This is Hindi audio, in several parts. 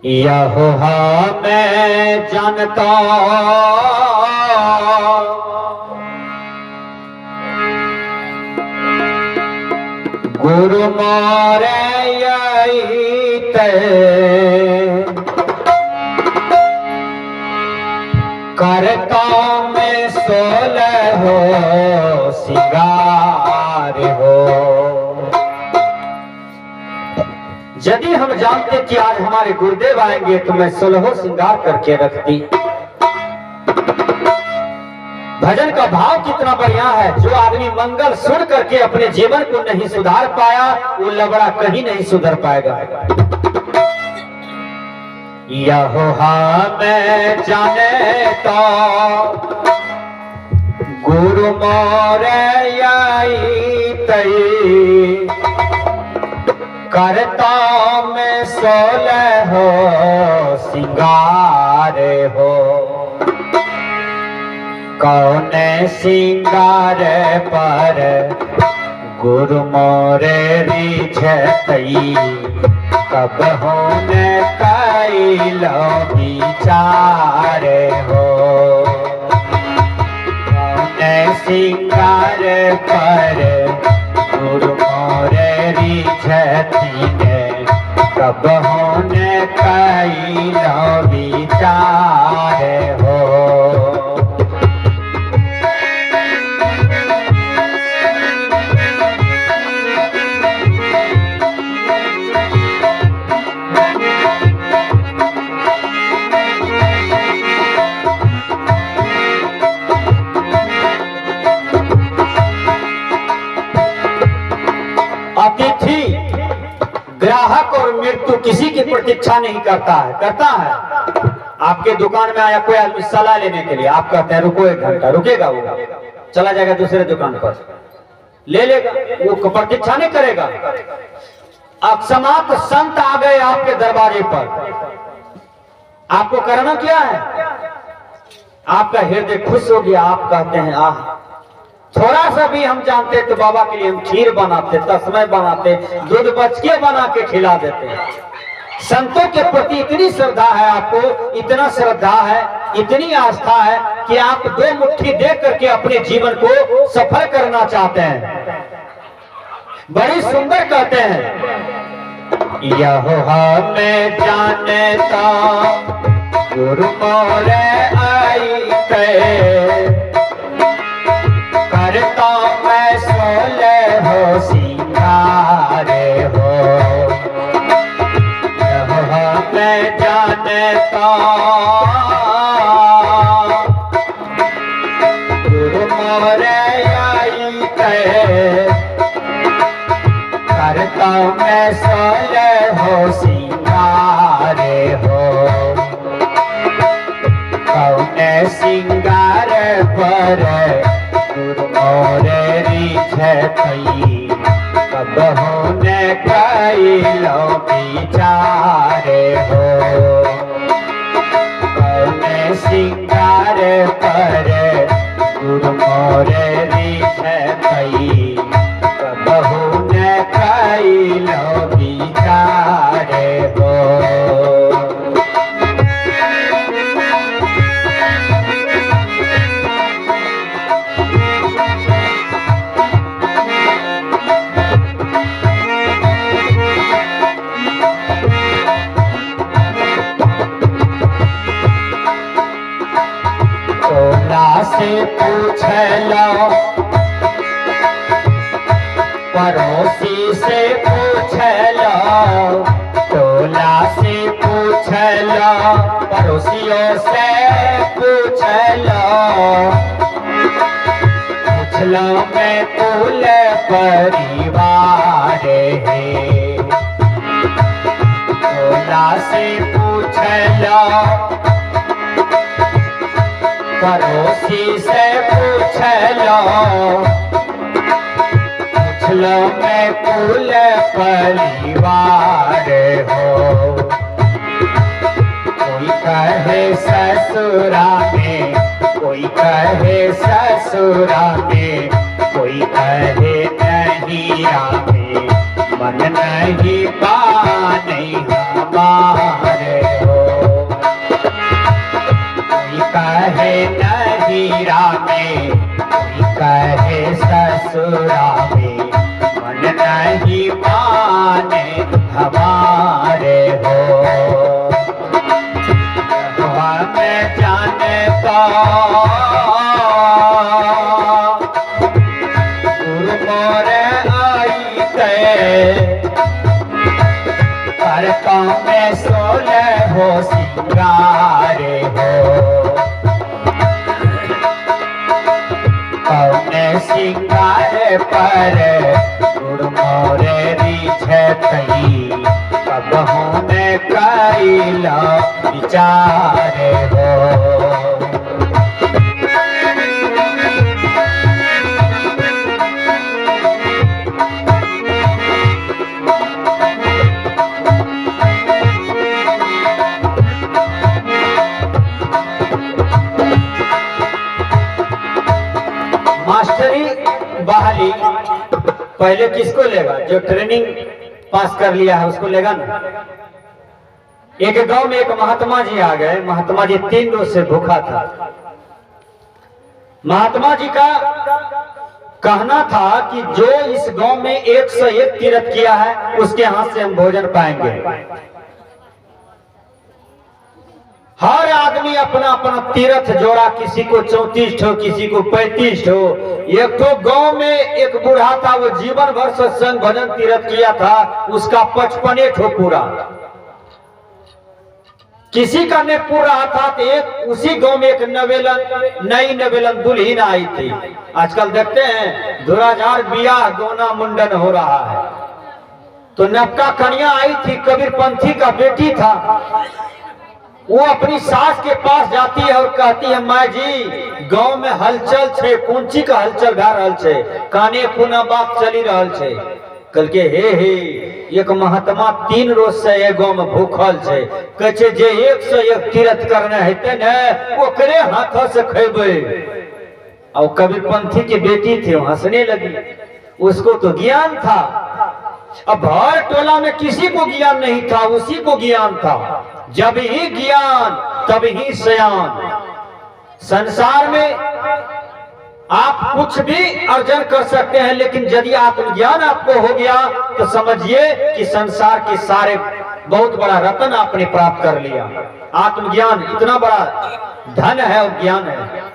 यह मैं जानता गुरु मारे यही करता में सोलह हो सिंगार हो। यदि हम जानते कि आज हमारे गुरुदेव आएंगे तो मैं 16 श्रृंगार करके रखती। भजन का भाव कितना बढ़िया है। जो आदमी मंगल सुन करके अपने जीवन को नहीं सुधार पाया वो लबड़ा कहीं नहीं सुधर पाएगा। यह मैं जाने तो गुरु मोरे यही तई करता में 16 हो सिंगार हो। कौन सिंगार पर गुरु मोरे रिझतई कब होने कैलो विचार हो। कौन सिंगार पर गुरु मोरे रिझती ने कब होने कैलो विचार हो। अतिथि ग्राहक और मृत्यु किसी की प्रतीक्षा नहीं करता है। करता है आपके दुकान में आया कोई आदमी सलाह लेने के लिए, आप कहते हैं रुको 1 घंटा, रुकेगा वो चला जाएगा दूसरे दुकान पर ले लेगा, वो प्रतीक्षा नहीं करेगा। अक्षमात संत आ गए आपके दरबारे पर, आपको करना क्या है? आपका हृदय खुश हो गया, आप कहते हैं आह थोड़ा सा भी हम जानते तो बाबा के लिए हम खीर बनाते, तस्मै बनाते, दूध बचके बना के खिला देते। संतों के प्रति इतनी श्रद्धा है आपको, इतना श्रद्धा है, इतनी आस्था है कि आप 2 मुट्ठी दे करके अपने जीवन को सफल करना चाहते हैं। बड़ी सुंदर कहते हैं यह मैं जानता गुरु मोरे आई करता मैं 16 हो सिंगार हो। यह मैं जानता गुरु मोरे आई करता मैं 16 हो सिंगार हो। कौन सिंगार पर गुरु मोरे रिझतई कब होने कैलो विचार हो। कौन सिंगार पर गुरु मोरे रिझतई कब होने कैलो विचार हो। से पूछ लो पड़ोसी से पूछ लो, टोला से पूछ लो पड़ोसियों से पूछ लो मैं कुल परिवार है। टोला से पूछ लो पड़ोसी से पूछ लो मैं कुल परिवार हो। कोई कहे ससुरा में, कोई कहे ससुरा में, कोई कहे नहिया में, मन नहीं पाने हमारे। मीरा में कहे ससुरा में मन नहीं माने हमारे हो। हमें जाने का मोरे आई करता में सोले हो सिंगारे हो। कौने सिंगारे पर मोरे रिझे तई कब होने कैला विचारे हो। मास्टरी बहाली पहले किसको लेगा? जो ट्रेनिंग पास कर लिया है उसको लेगा ना। एक गांव में एक महात्मा जी आ गए। महात्मा जी 3 रोज से भूखा था। महात्मा जी का कहना था कि जो इस गांव में 101 तीर्थ किया है उसके हाथ से हम भोजन पाएंगे। हर आदमी अपना अपना तीर्थ जोड़ा, किसी को 34 हो, किसी को 35 हो। एक तो गांव में एक बूढ़ा था, वो जीवन भर सत्संग भजन तीर्थ किया था, उसका 55 ठो पूरा। किसी का नहीं पूरा था तो एक उसी गांव में एक नई नवेलन दुल्हन आई थी। आजकल देखते हैं दुराचार बियाह गोना मुंडन हो रहा है। तो नवका कन्या आई थी, कबीर पंथी का बेटी था। वो अपनी सास के पास जाती है और कहती है, माँ जी गांव में हलचल छे, कौन का हलचल भा रहल छे, काने पुना बात चली रहल छे। कल के हे एक महात्मा 3 रोज से ये गांव में भूखल छे, कहे जे 101 तीर्थ करने हेते ने ओकरे हाथ से खेबे। और कबीर पंथी की बेटी थी, हंसने लगी। उसको तो ज्ञान था। अब भर टोला में किसी को ज्ञान नहीं था, उसी को ज्ञान था। जब ही ज्ञान तब ही सयान। संसार में आप कुछ भी अर्जन कर सकते हैं, लेकिन यदि आत्मज्ञान आपको हो गया तो समझिए कि संसार के सारे बहुत बड़ा रत्न आपने प्राप्त कर लिया। आत्मज्ञान इतना बड़ा धन है और ज्ञान है।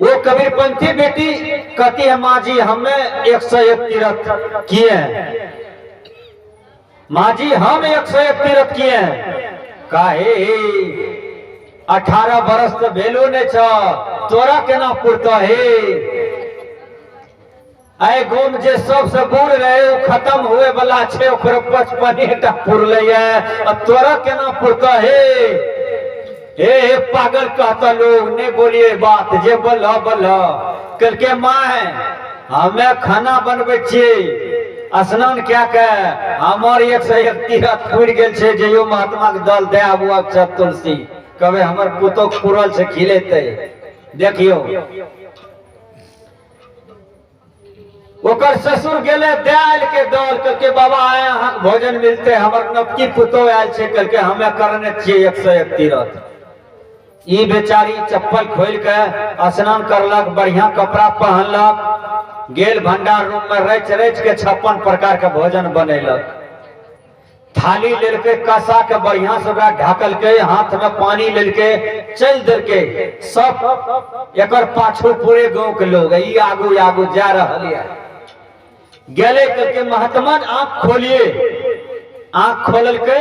वो कबीर पंथी बेटी कहती है, माँ जी हमने 101 तीर्थ किए हैं। माँ जी हम 101 तीर्थ किए हैं। काहे 18 बरस तो भेलो ने छ, तोरा केना पुरता है? आए गोम जे सबसे बूढ़ रहे वो खत्म हुए वाला छे, ओकरा 55टा पुरले है, और तोरा केना पुरता है? हे पागल कहता लोग, नहीं बोलिए बात, जे बोला बोला। कल के माँ है हमें खाना बनबे छे, स्नान क्या कहे हमार 101 तीर्थ पुर गेल छे, जइयो महात्मा के दल दे आबू अक्षत तुलसी, कबे हमर पुतो पुरल से खिलेते। देखियो ओकर ससुर गेले दाल के दल, करके बाबा आए भोजन मिलते, हमर नवकी पुतो आयल छे, करके हमें करने छिए 101 तीर्थ। ई बेचारी चप्पल खोल के स्नान करलक, बढ़िया कपड़ा पहनलक, गेल भंडार रूम में रच रच के 56 प्रकार के भोजन बनेलक। थाली लेके कसा के बढ़िया से ढाकल के, हाथ में पानी लेके चल दे के सब एकर पाछू पूरे गांव के लोग ई आगू आगू जा रहा है। गेले करके महात्मा आंख खोलिए, आंख खोल के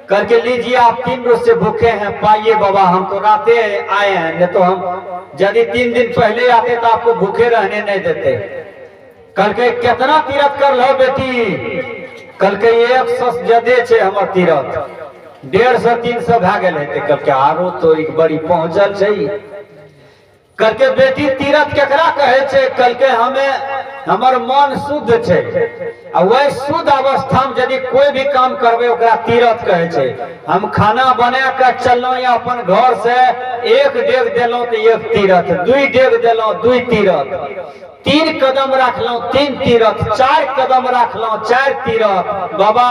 करके लीजिए आप 3 रोज से भूखे हैं, पाइए बाबा। हम तो राते आए हैं, नहीं तो हम यदि 3 दिन पहले आते तो आपको भूखे रहने नहीं देते। कल के कितना तीर्थ कर लो बेटी? कल के 100 जदे छे हमर तीर्थ, 150-300 भा गेल है। कल के आरो तो एक बड़ी पहुंचल छे। कल के बेटी तीर्थ केकरा कहे छे? कल के हमें हमर मन शुद्ध छे, आ वह शुद्ध अवस्था में यदि कोई भी काम करबे ओकरा तीर्थ कहे छे। हम खाना बना के चललो या अपन घर से 1 डेग देलो तो 1 तीर्थ, 2 डेग देलो 2 तीर्थ, 3 कदम रखलो 3 तीर्थ, 4 कदम रखलो 4 तीर्थ। बाबा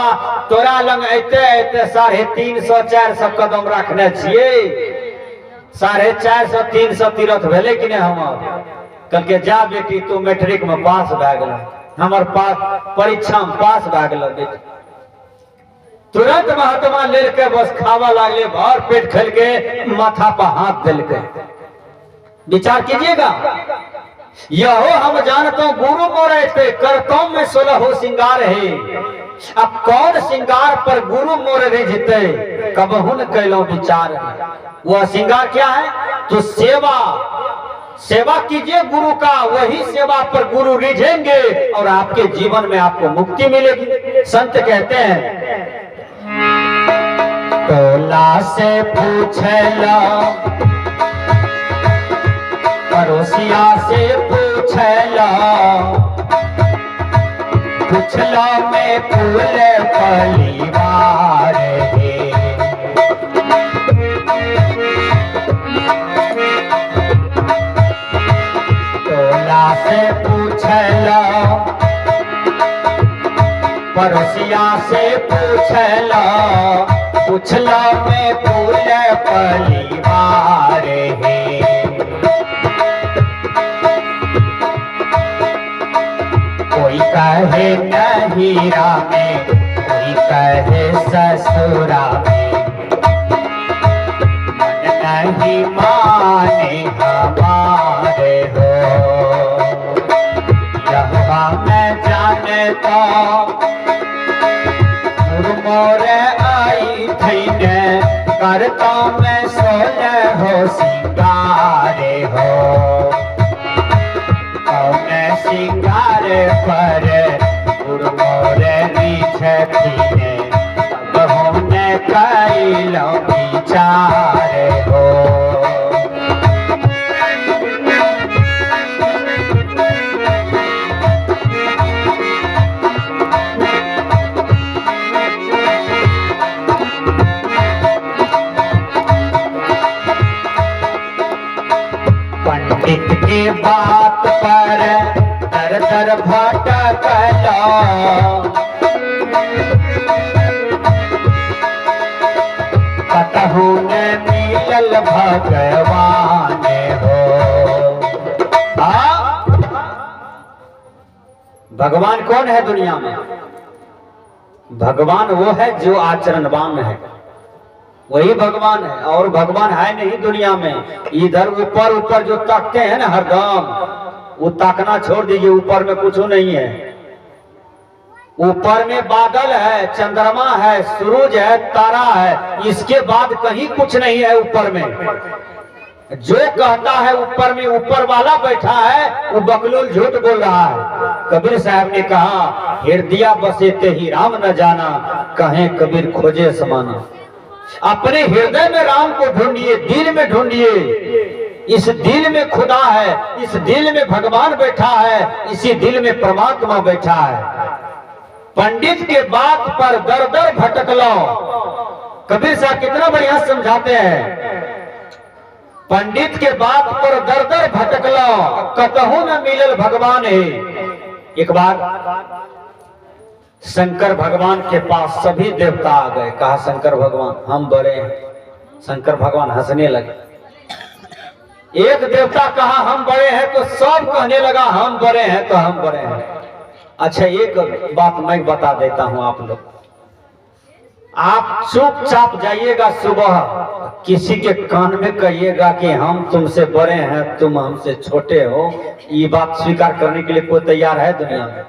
तोरा लंग ऐते 350-400 कदम रखने छिए, 450 300 तीर्थ भेले कि नहीं हमार कल के जा बेटी तू मैट्रिक में पास भए गेल हमार पास परीक्षा में पास भए गेल बेटी तुरंत महात्मा ले के बस खावा लागले भर पेट खेल के माथा पर हाथ दिल के विचार कीजिएगा यहो हम जानता हूं गुरु मोरे पे करतों में 16 हो श्रृंगार है अब कौन श्रृंगार पर गुरु मोरे रिझते कबहू न कैलो विचार है वह श्रृंगार क्या है तो सेवा कीजिए गुरु का वही सेवा पर गुरु रिझेंगे और आपके जीवन में आपको मुक्ति मिलेगी संत कहते हैं टोला से पूछला पड़ोसिया से पूछला पूछला में पूरे परिवार है टोला से पूछला पड़ोसिया से पूछला पूछला में पूरे परिवार है कोई कहे नहीरा में कोई कहे ससुरा में मन नहीं माने हमारे हो यह मैं जानता मोरे आई थी ने करता मैं सोने हो सिंगारे हो सिंगार पर मोरे रीछने अब होने कैलो विचार हो पंडित की बात पर दर दर भटकला कतहु न मिलल भगवान हो भगवान कौन है दुनिया में भगवान वो है जो आचरणवान है वही भगवान है और भगवान है नहीं दुनिया में इधर ऊपर ऊपर जो ताकते हैं ना हरदम वो ताकना छोड़ दीजिए ऊपर में कुछ नहीं है ऊपर में बादल है चंद्रमा है सूरज है तारा है इसके बाद कहीं कुछ नहीं है ऊपर में जो कहता है ऊपर में ऊपर वाला बैठा है वो बकलोल झूठ बोल रहा है कबीर साहब ने कहा हृदय बसे ते ही राम न जाना कहे कबीर खोजे समाना अपने हृदय में राम को ढूंढिए दिल में ढूंढिए इस दिल में खुदा है इस दिल में भगवान बैठा है इसी दिल में परमात्मा बैठा है पंडित के बात पर दर दर भटक लो कबीर साहब कितना बढ़िया समझाते हैं पंडित के बात पर दर दर भटक लो कतहु न मिलल भगवान है एक बार शंकर भगवान के पास सभी देवता आ गए कहा शंकर भगवान हम बड़े हैं शंकर भगवान हंसने लगे एक देवता कहा हम बड़े हैं तो सब कहने लगा हम बड़े हैं तो हम बड़े हैं अच्छा एक बात मैं बता देता हूं आप लोग आप चुपचाप जाइएगा सुबह किसी के कान में कहिएगा कि हम तुमसे बड़े हैं तुम हमसे छोटे हो ये बात स्वीकार करने के लिए कोई तैयार है दुनिया में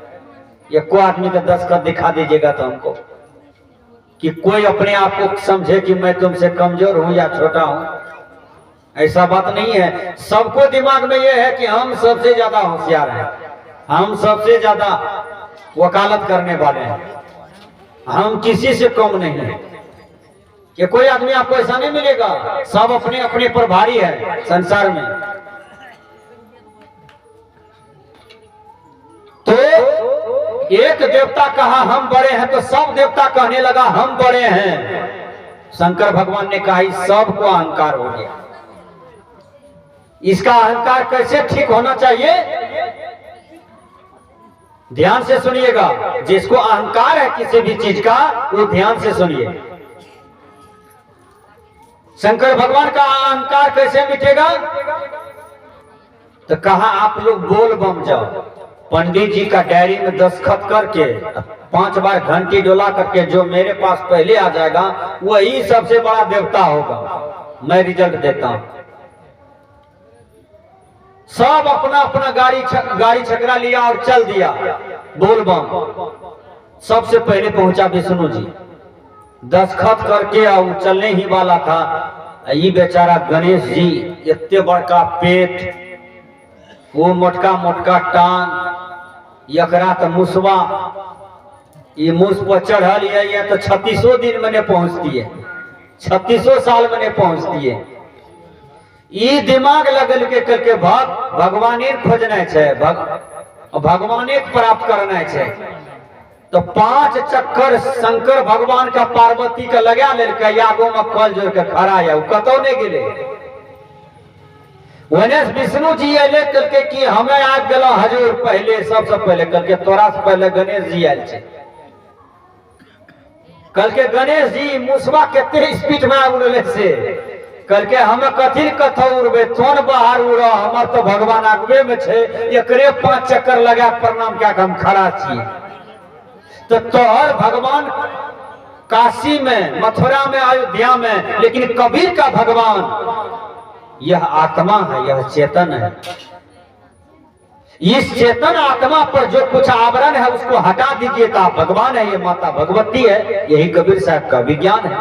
ये कोई आदमी का दस्तखत दिखा दीजिएगा तो हमको कि कोई अपने आप को समझे कि मैं तुमसे कमजोर हूं या छोटा हूं ऐसा बात नहीं है सबको दिमाग में ये है कि हम सबसे ज्यादा होशियार हैं हम सबसे ज्यादा वकालत करने वाले हैं हम किसी से कम नहीं है कि कोई आदमी आपको ऐसा नहीं मिलेगा सब अपने अपने पर भारी है संसार में तो एक देवता कहा हम बड़े हैं तो सब देवता कहने लगा हम बड़े हैं शंकर भगवान ने कहा इस सब को अहंकार हो गया इसका अहंकार कैसे ठीक होना चाहिए ध्यान से सुनिएगा जिसको अहंकार है किसी भी चीज का वो ध्यान से सुनिए शंकर भगवान का अहंकार कैसे मिटेगा? तो कहा आप लोग बोल बम जाओ, पंडित जी का डायरी में दस्तखत करके 5 बार घंटी डोला करके जो मेरे पास पहले आ जाएगा वही सबसे बड़ा देवता होगा, मैं रिजल्ट देता हूं। सब अपना अपना गाड़ी छकरा लिया और चल दिया बोल बम। सबसे पहले पहुंचा विष्णु जी, दस्तखत करके और चलने ही वाला था। ये बेचारा गणेश जी इतने बड़का पेट, वो मोटका मोटका टांग, यकरा तो मुसवा, ये मुस पर चढ़ल ये तो 3600 दिन मैंने पहुंचती है, 3600 साल मैंने पहुंचती है। ये दिमाग लगल के करके भगवाने खोजना है, भगवाने प्राप्त करना है। तो 5 चक्कर शंकर भगवान का पार्वती का लगा ले आगो में कल जोड़ के खड़ा है, कतौ नहीं गिले। वनेश विष्णु जी अले करके कि हमें आज गलो हजूर पहले, सबसे पहले करके तोरा से पहले गणेश जी आयल छे। कल के गणेश जी मुसवा कितने स्पीड में उड़ले से कल के हमें कथी कथो उड़बे, थोन बाहर उड़ा, हमार तो भगवान आगवे में छे, एकरे 5 चक्कर लगा प्रणाम क्या हम खड़ा छिए। तो तोहर भगवान काशी में, मथुरा में, अयोध्या में, लेकिन कबीर का भगवान यह आत्मा है, यह चेतन है। इस चेतन आत्मा पर जो कुछ आवरण है उसको हटा दीजिए तो आप भगवान है, ये माता भगवती है। यही कबीर साहब का विज्ञान है।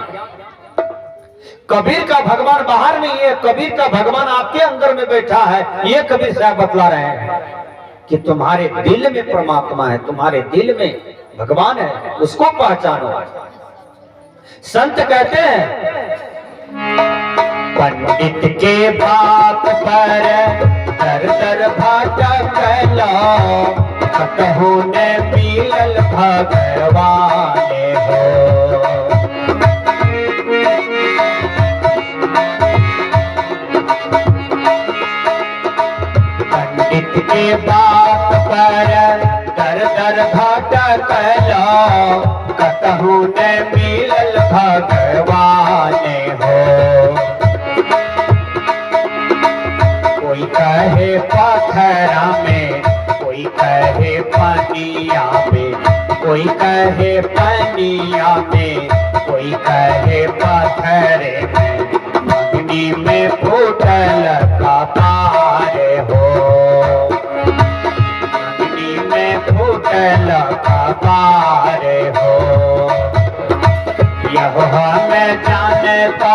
कबीर का भगवान बाहर नहीं है, कबीर का भगवान आपके अंदर में बैठा है। ये कबीर साहब बतला रहे हैं कि तुम्हारे दिल में परमात्मा है, तुम्हारे दिल में भगवान है, उसको पहचानो। संत कहते हैं पंडित के बात पर दर दर भटकलो, कतहु ने मिलल भगवान हो। पंडित के बात पर दर दर भटकलो, कतहु ने मिलल भगवान हो। कोई कहे पत्थरा में, कोई कहे पनिया में, कोई कहे पनिया में, कोई कहे पत्थरे में, अग्नि में फूटल कपार हो, अग्नि में फूटल कपार हो। यह हमें जानता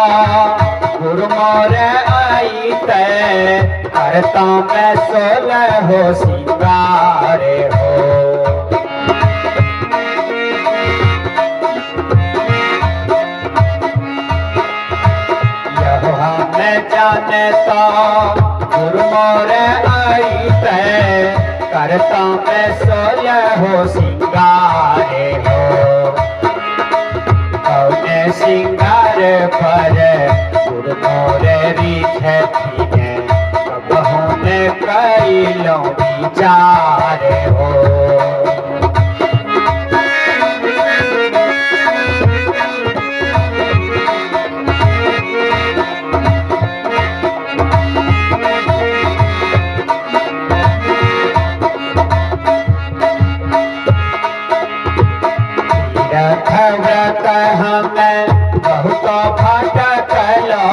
गुरु मोर आई तय, करता मैं 16 हो सिंगार हो। यह हमें जानता गुरु मोर आई तय, करता मैं 16 हो सिंगार हो। कौने सिंगार पर गुरु मोर रिझती है, कबहू ने कैलो विचार हो। व्रत हमें बहुत भटकलो,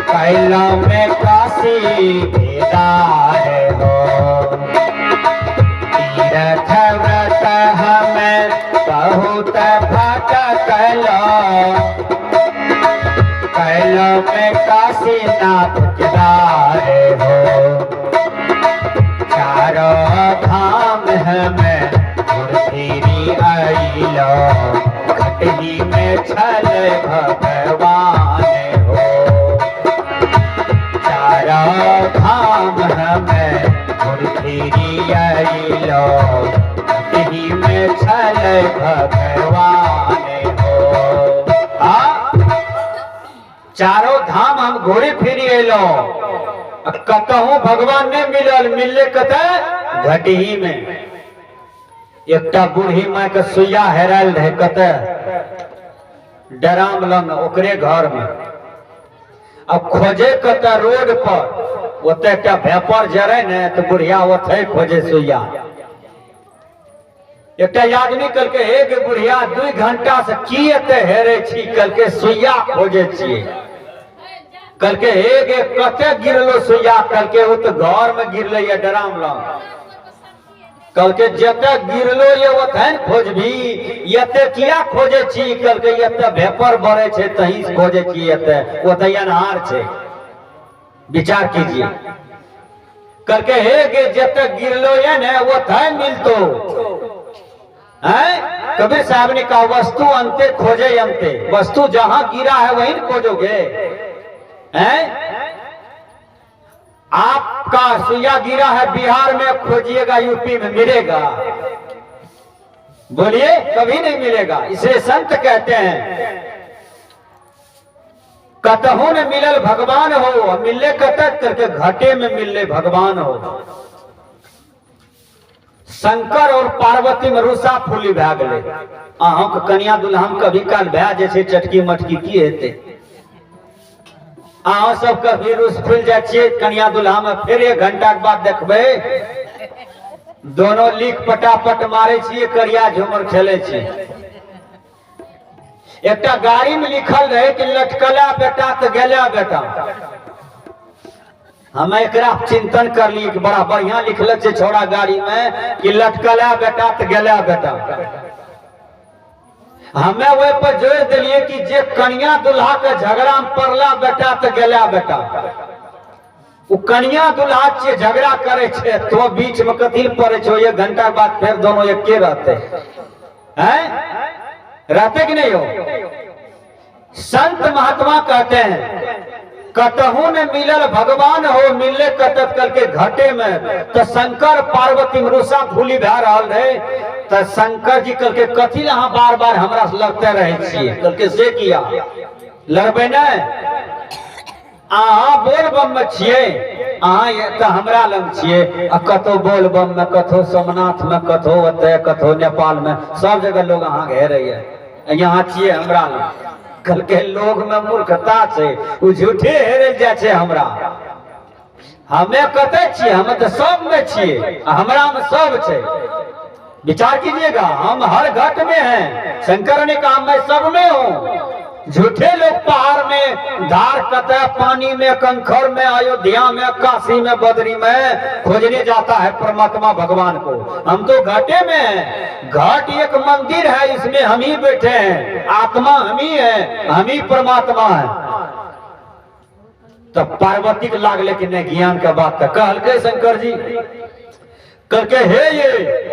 कैलो में काशी बेदार हो। तीर्थ व्रत हमें बहुत भटकलो, कैलो में काशी नाथ केदार हो। चारों धाम हमें फिरी आइलो, खटही में छल भगवान हो। चारों धाम हमें फिरी आइलो, खटही में छल भगवान हो। चारों धाम हम घोड़े फिरी अलो, कतहू भगवान ने मिलल, मिलले कत घटही में। एकटा बूढ़ी माँ के सुइया हेरायल रहे, कत डराम लंग ओकरे घर में। अब खोजे कत रोड पर ओते भेपर जरे ने तो बुढ़िया ओथे खोजे सुइया। एक आदमी कल के एक बुढ़िया 2 घंटा से की एते हेरे छी कल के सुइया खोजे छी। कल के एक कते गिरलो सुइया कल के वो तो घर में गिरले ये डराम लंग। कल के जते गिरलो ये ओथे खोजबी यते किया खोजे छी कल के यते भेपर भरे छे तही खोजे छी यते ओते अनहार छे। विचार कीजिए कल के एक जते गिरलो ये ने ओथे मिलतो है। कबीर साहब ने कहा वस्तु अंते खोजे अंते, वस्तु जहां गिरा है वहीं खोजोगे हैं। आपका सुइया गिरा है बिहार में खोजिएगा यूपी में मिलेगा? बोलिए कभी नहीं मिलेगा। इसलिए संत कहते हैं कतहु न मिलल भगवान हो, मिलने कतक करके घाटे में मिलने भगवान हो। शंकर और पार्वती में रूसा फूली भै गए। अहूँ कन्या दुल्हन कभी काल भै जैसे चटकी मटकी की हेते। अहाँ सब कभी रूस फूल जाए कन्या दुल्हा में फिर 1 घंटा के बाद देखबे दोनों लीक पटापट मारे छिए करिया झूमर खेले छी। एक गाड़ी में लिखल रहे कि लटकला बेटा तो गेला बेटा। हम एक चिंतन कर लिए कि बड़ा बढ़िया लिखल छे छोड़ा गाड़ी में कि लटकला बेटा तो गेला बेटा। हमें वही पर जोर दिलिए कि जे कन्या दुल्हा के झगड़ा में पड़ला बेटा तो गेला बेटा। वो कन्या दुल्हा से झगड़ा करे छे तो बीच में कथी पड़े छो 1 घंटा बाद फिर दोनों एके रहते हैं। रहते कि नहीं हो? संत महात्मा कहते हैं कतहु ने मिलल भगवान हो, मिलने कतक कल के घाटे में। तो शंकर पार्वती में रूसा फूली भै रहल रहे तो शंकर जी कल के कथी अहाँ बार बार हमरा लगते रहे छिए कल के से किया लड़बे न। अहाँ बोल बम में छिए, अहाँ तो हमरा लग छिए। कतो बोल बम में, कतो सोमनाथ में, कतो ओते, कतो नेपाल में, सब जगह लोग अहाँ घेरे यहाँ छिए हमरा लग। कल के लोग में मूर्खता छे, उ झूठे हेरे जाए छे हमरा। हमें कते छिए? हमें तो सब में छिए, हमरा में सब छे। विचार कीजिएगा हम हर घाट में हैं। शंकर ने कहा मैं सब में हूँ। झूठे लोग पहाड़ में, धार कते, पानी में, कंखर में, अयोध्या में, काशी में, बद्री में खोजने जाता है परमात्मा भगवान को। हम तो घाटे में हैं। घाट एक मंदिर है, इसमें हम ही बैठे हैं। आत्मा हम ही है, हम ही परमात्मा है। तब पार्वती के लागले कि नहीं ज्ञान का बात था। कहल के शंकर जी करके हे ये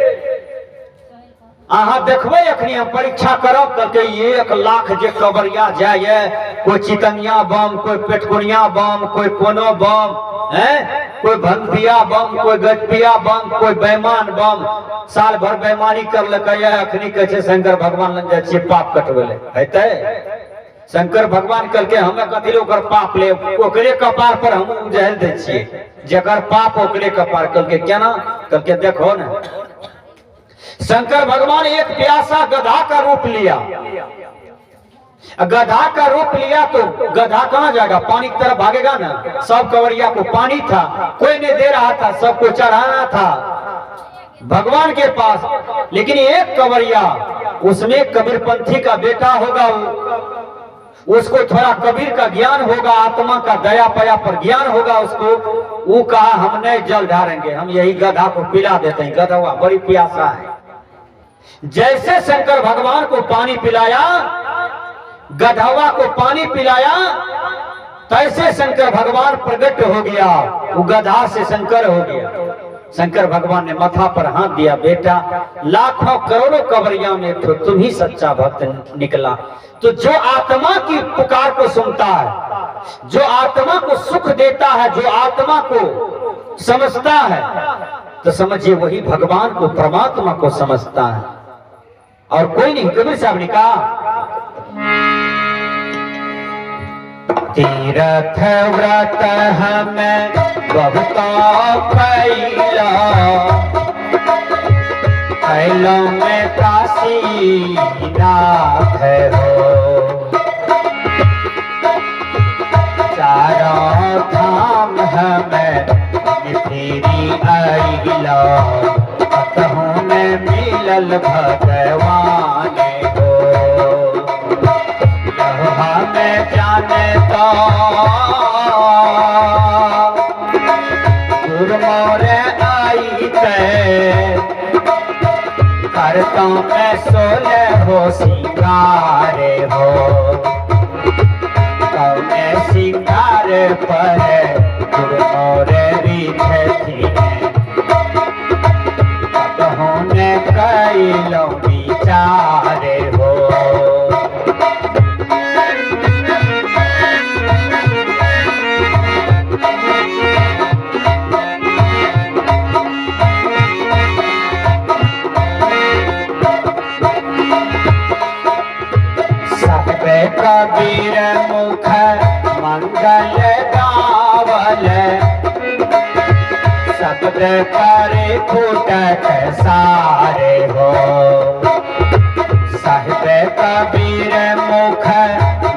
अहाँ देखबे अखनी हम परीक्षा करब करके 1 लाख जे कवरिया जाए, कोई चितनिया बम, कोई पेटकुनिया बम, कोई कोनो बम है, कोई भंगिया बम, कोई गजपिया बम, कोई बेईमान बम। साल भर बेईमानी कर लके अखनी कहे शंकर भगवान लग जाए पाप कटवे हेते। शंकर भगवान करके हमें कथी ओकर पाप ले ओकरे कपार पर हम उजहल दे छिए। जकर पाप ओकरे कपार करके केना करके देखो ना। शंकर भगवान एक प्यासा गधा का रूप लिया। गधा का रूप लिया तो गधा कहां जाएगा? पानी की तरफ भागेगा ना। सब कवरिया को पानी था, कोई नहीं दे रहा था, सबको चढ़ाना था भगवान के पास। लेकिन एक कवरिया, उसमें कबीरपंथी का बेटा होगा, उसको थोड़ा कबीर का ज्ञान होगा, आत्मा का दया पया पर ज्ञान होगा उसको। वो कहा हम नहीं जल ढारेंगे, हम यही गधा को पिला देते हैं। गधा बड़ी प्यासा है। जैसे शंकर भगवान को पानी पिलाया, गधवा को पानी पिलाया, तैसे शंकर भगवान प्रकट हो गया। वो गधा से शंकर हो गया। शंकर भगवान ने माथा पर हाथ दिया, बेटा लाखों करोड़ों कवरिया में तो तुम ही सच्चा भक्त निकला। तो जो आत्मा की पुकार को सुनता है, जो आत्मा को सुख देता है, जो आत्मा को समझता है, तो समझिए वही भगवान को, परमात्मा को समझता है और कोई नहीं। कबीर साहब ने कहा तीर्थ व्रत हमें बहुता फैला, फैलों में काशी नाथ हो। मंगल भगवान हो। यह मैं जानता गुरु मोरे आई थे करता मैं सोले हो सिंगारे हो। कौने सिंगार पर गुरु मोरे रीठे थी होने कई लो विचारे हो। सबे कबीर मुख मंगल गावल शब्द करे फूटक सारे हो। साहिब कबीर मुख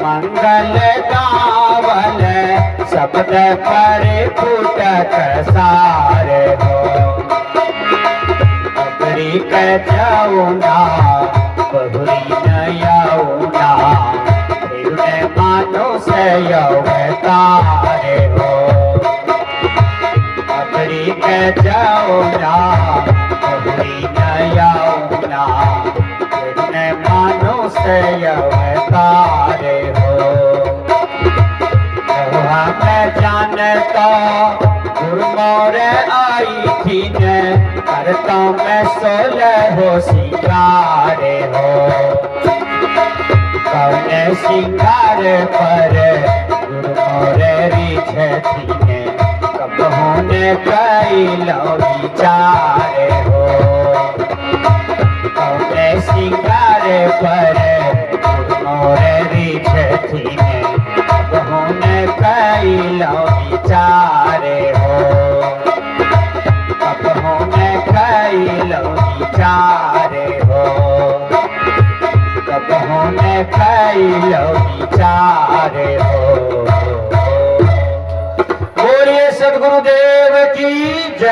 मंगल गावल शब्द करे फूटक सारे हो। अबरी के जाऊना बहुरी नयाऊना फिर मानो से तारे हो। के जाऊना बहुरी नयाऊना फिर मानो से तारे हो। मैं जानता गुरु मोरे आई थी ने करता मैं सोले हो सिंगारे हो। कौने सिंगार पर गुरु मोरे रीछे थी ने कब होने कई लो विचारे हो। कौने सिंगार पर गुरु मोरे रीछे थी ने कब होने कई लो विचारे हो। कब होने कई लो विचारे हो। कब होने कई लो विचारे हो। बोलिए सद्गुरुदेव की जय।